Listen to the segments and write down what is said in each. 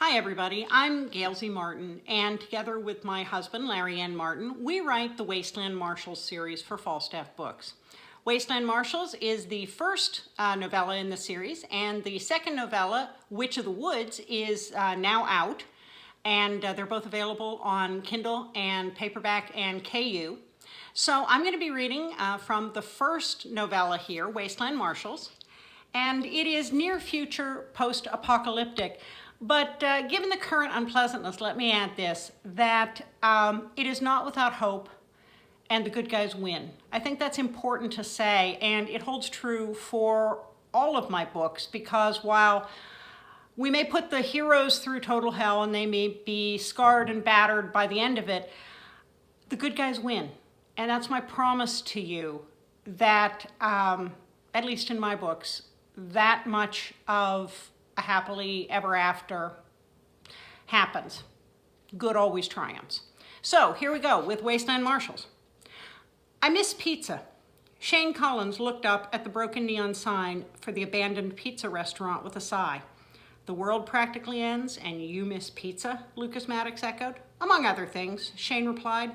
Hi everybody, I'm Gail Z Martin, and together with my husband Larry N. Martin, we write the Wasteland Marshals series for Falstaff Books. Wasteland Marshals is the first novella in the series, and the second novella, Witch of the Woods, is now out, and they're both available on Kindle and paperback and KU. So I'm going to be reading from the first novella here, Wasteland Marshals, and it is near future post-apocalyptic. But given the current unpleasantness, let me add this, that it is not without hope and the good guys win. I think that's important to say, and it holds true for all of my books, because while we may put the heroes through total hell and they may be scarred and battered by the end of it, the good guys win. And that's my promise to you, that, at least in my books, that much of a happily ever after happens. Good always triumphs. So here we go with Wasteland Marshals. I miss pizza. Shane Collins looked up at the broken neon sign for the abandoned pizza restaurant with a sigh. The world practically ends and you miss pizza, Lucas Maddox echoed. Among other things, Shane replied.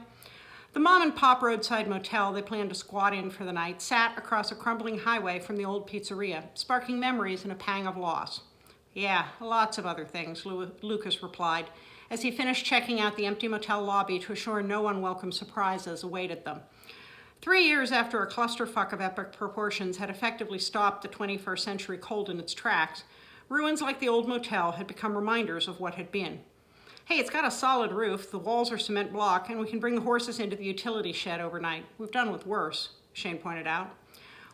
The mom and pop roadside motel they planned to squat in for the night sat across a crumbling highway from the old pizzeria, sparking memories and a pang of loss. Yeah, lots of other things, Lucas replied, as he finished checking out the empty motel lobby to assure no unwelcome surprises awaited them. 3 years after a clusterfuck of epic proportions had effectively stopped the 21st century cold in its tracks, ruins like the old motel had become reminders of what had been. Hey, it's got a solid roof, the walls are cement block, and we can bring the horses into the utility shed overnight. We've done with worse, Shane pointed out.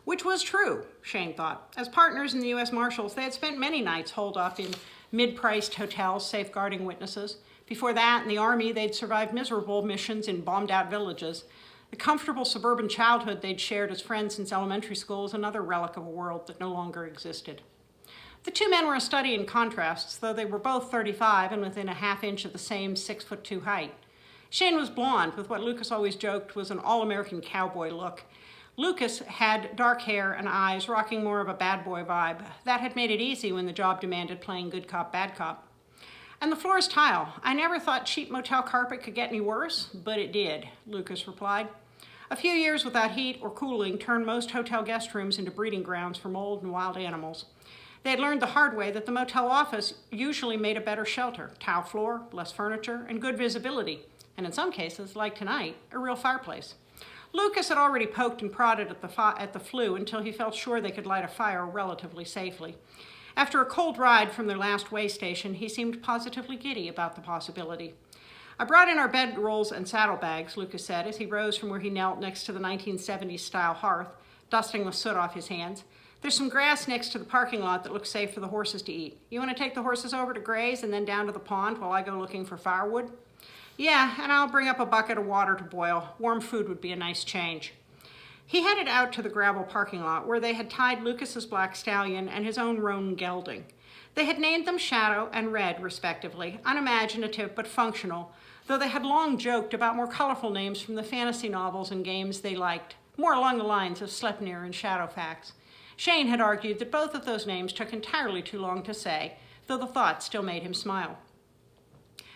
Which was true, Shane thought. As partners in the US Marshals, they had spent many nights holed up in mid-priced hotels safeguarding witnesses. Before that, in the Army, they'd survived miserable missions in bombed-out villages. The comfortable suburban childhood they'd shared as friends since elementary school was another relic of a world that no longer existed. The two men were a study in contrasts, though they were both 35 and within a half inch of the same 6'2" height. Shane was blonde, with what Lucas always joked was an all-American cowboy look. Lucas had dark hair and eyes, rocking more of a bad boy vibe. That had made it easy when the job demanded playing good cop, bad cop. And the floor is tile. I never thought cheap motel carpet could get any worse, but it did, Lucas replied. A few years without heat or cooling turned most hotel guest rooms into breeding grounds for mold and wild animals. They had learned the hard way that the motel office usually made a better shelter, tile floor, less furniture, and good visibility, and in some cases, like tonight, a real fireplace. Lucas had already poked and prodded at the flue until he felt sure they could light a fire relatively safely. After a cold ride from their last way station, he seemed positively giddy about the possibility. I brought in our bedrolls and saddlebags, Lucas said, as he rose from where he knelt next to the 1970s-style hearth, dusting the soot off his hands. There's some grass next to the parking lot that looks safe for the horses to eat. You want to take the horses over to graze and then down to the pond while I go looking for firewood? Yeah, and I'll bring up a bucket of water to boil. Warm food would be a nice change. He headed out to the gravel parking lot where they had tied Lucas's black stallion and his own roan gelding. They had named them Shadow and Red, respectively, unimaginative but functional, though they had long joked about more colorful names from the fantasy novels and games they liked, more along the lines of Sleipnir and Shadowfax. Shane had argued that both of those names took entirely too long to say, though the thought still made him smile.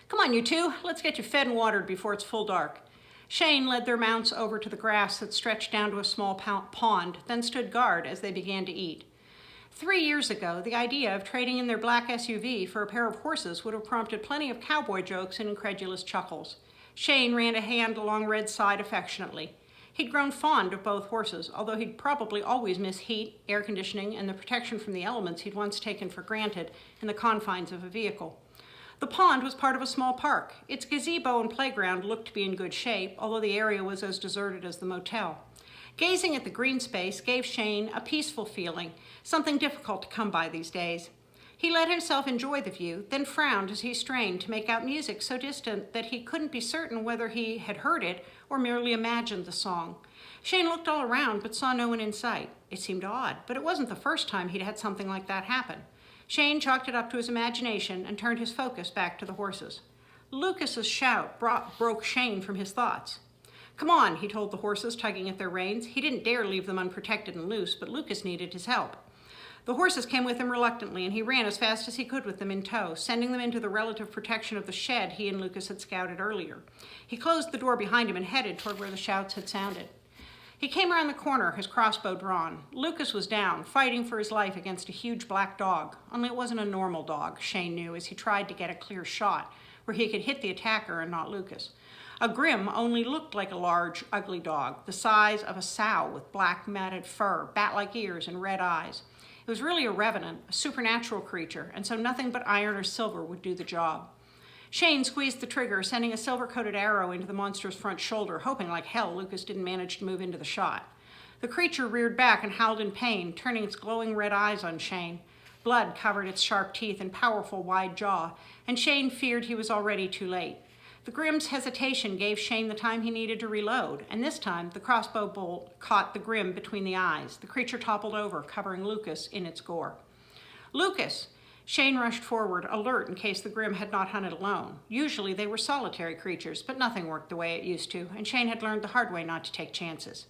Come on, you two, let's get you fed and watered before it's full dark. Shane led their mounts over to the grass that stretched down to a small pond, then stood guard as they began to eat. 3 years ago, the idea of trading in their black SUV for a pair of horses would have prompted plenty of cowboy jokes and incredulous chuckles. Shane ran a hand along Red's side affectionately. He'd grown fond of both horses, although he'd probably always miss heat, air conditioning, and the protection from the elements he'd once taken for granted in the confines of a vehicle. The pond was part of a small park. Its gazebo and playground looked to be in good shape, although the area was as deserted as the motel. Gazing at the green space gave Shane a peaceful feeling, something difficult to come by these days. He let himself enjoy the view, then frowned as he strained to make out music so distant that he couldn't be certain whether he had heard it or merely imagined the song. Shane looked all around but saw no one in sight. It seemed odd, but it wasn't the first time he'd had something like that happen. Shane chalked it up to his imagination and turned his focus back to the horses. Lucas's shout broke Shane from his thoughts. Come on, he told the horses, tugging at their reins. He didn't dare leave them unprotected and loose, but Lucas needed his help. The horses came with him reluctantly, and he ran as fast as he could with them in tow, sending them into the relative protection of the shed he and Lucas had scouted earlier. He closed the door behind him and headed toward where the shouts had sounded. He came around the corner, his crossbow drawn. Lucas was down, fighting for his life against a huge black dog, only it wasn't a normal dog, Shane knew as he tried to get a clear shot where he could hit the attacker and not Lucas. A Grim only looked like a large, ugly dog, the size of a sow with black matted fur, bat-like ears, and red eyes. It was really a revenant, a supernatural creature, and so nothing but iron or silver would do the job. Shane squeezed the trigger, sending a silver-coated arrow into the monster's front shoulder, hoping like hell Lucas didn't manage to move into the shot. The creature reared back and howled in pain, turning its glowing red eyes on Shane. Blood covered its sharp teeth and powerful wide jaw, and Shane feared he was already too late. The Grim's hesitation gave Shane the time he needed to reload, and this time the crossbow bolt caught the Grim between the eyes. The creature toppled over, covering Lucas in its gore. "Lucas!" Shane rushed forward, alert in case the Grim had not hunted alone. Usually they were solitary creatures, but nothing worked the way it used to, and Shane had learned the hard way not to take chances.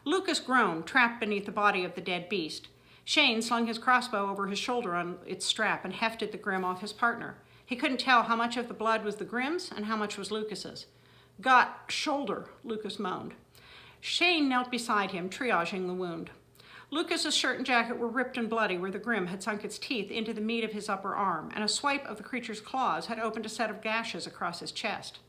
Lucas groaned, trapped beneath the body of the dead beast. Shane slung his crossbow over his shoulder on its strap and hefted the Grim off his partner. He couldn't tell how much of the blood was the Grim's and how much was Lucas's. "Got shoulder," Lucas moaned. Shane knelt beside him, triaging the wound. Lucas's shirt and jacket were ripped and bloody where the Grim had sunk its teeth into the meat of his upper arm, and a swipe of the creature's claws had opened a set of gashes across his chest.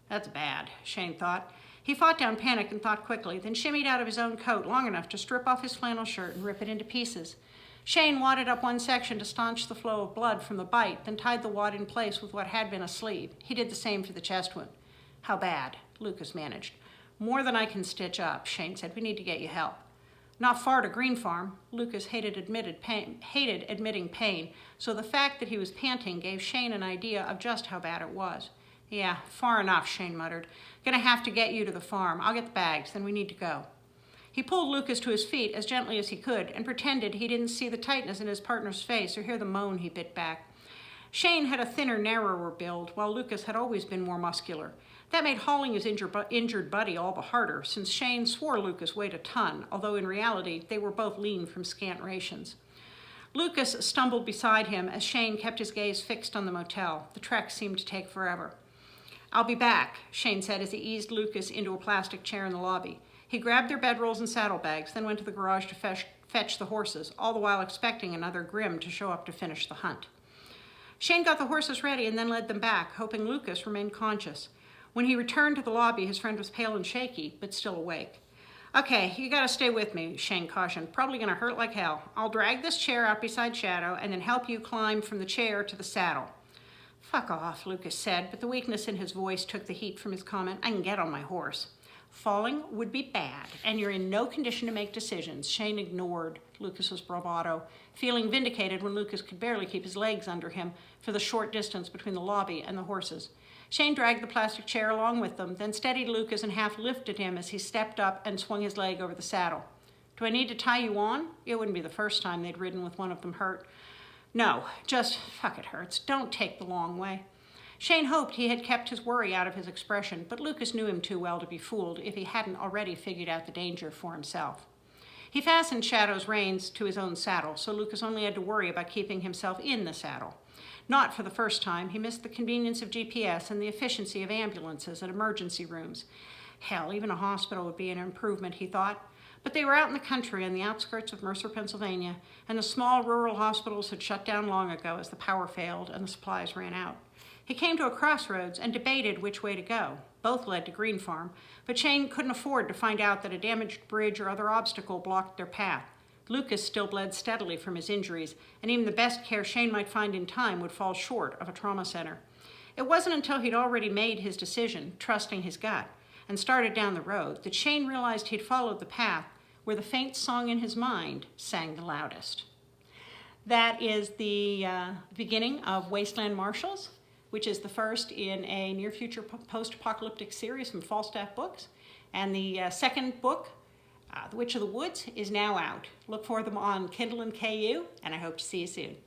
"That's bad," Shane thought. He fought down panic and thought quickly, then shimmied out of his own coat long enough to strip off his flannel shirt and rip it into pieces. Shane wadded up one section to staunch the flow of blood from the bite, then tied the wad in place with what had been a sleeve. He did the same for the chest wound. "How bad?" Lucas managed. "More than I can stitch up," Shane said. "We need to get you help." "Not far to Green Farm." Lucas hated admitting pain, so the fact that he was panting gave Shane an idea of just how bad it was. "Yeah, far enough," Shane muttered. "Gonna have to get you to the farm. I'll get the bags, then we need to go." He pulled Lucas to his feet as gently as he could and pretended he didn't see the tightness in his partner's face or hear the moan he bit back. Shane had a thinner, narrower build, while Lucas had always been more muscular. That made hauling his injured buddy all the harder, since Shane swore Lucas weighed a ton, although in reality they were both lean from scant rations. Lucas stumbled beside him as Shane kept his gaze fixed on the motel. The trek seemed to take forever. "I'll be back," Shane said as he eased Lucas into a plastic chair in the lobby. He grabbed their bedrolls and saddlebags, then went to the garage to fetch the horses, all the while expecting another Grim to show up to finish the hunt. Shane got the horses ready and then led them back, hoping Lucas remained conscious. When he returned to the lobby, his friend was pale and shaky, but still awake. "Okay, you gotta stay with me," Shane cautioned. "Probably gonna hurt like hell. I'll drag this chair out beside Shadow and then help you climb from the chair to the saddle." "Fuck off," Lucas said, but the weakness in his voice took the heat from his comment. "I can get on my horse." "Falling would be bad, and you're in no condition to make decisions." Shane ignored Lucas's bravado, feeling vindicated when Lucas could barely keep his legs under him for the short distance between the lobby and the horses. Shane dragged the plastic chair along with them, then steadied Lucas and half lifted him as he stepped up and swung his leg over the saddle. "Do I need to tie you on?" It wouldn't be the first time they'd ridden with one of them hurt. "No, just fuck it hurts. Don't take the long way." Shane hoped he had kept his worry out of his expression, but Lucas knew him too well to be fooled if he hadn't already figured out the danger for himself. He fastened Shadow's reins to his own saddle, so Lucas only had to worry about keeping himself in the saddle. Not for the first time, he missed the convenience of GPS and the efficiency of ambulances and emergency rooms. Hell, even a hospital would be an improvement, he thought. But they were out in the country on the outskirts of Mercer, Pennsylvania, and the small rural hospitals had shut down long ago as the power failed and the supplies ran out. He came to a crossroads and debated which way to go. Both led to Green Farm, but Shane couldn't afford to find out that a damaged bridge or other obstacle blocked their path. Lucas still bled steadily from his injuries, and even the best care Shane might find in time would fall short of a trauma center. It wasn't until he'd already made his decision, trusting his gut, and started down the road, that Shane realized he'd followed the path where the faint song in his mind sang the loudest. That is the beginning of Wasteland Marshals, which is the first in a near-future post-apocalyptic series from Falstaff Books. And the second book, The Witch of the Woods, is now out. Look for them on Kindle and KU, and I hope to see you soon.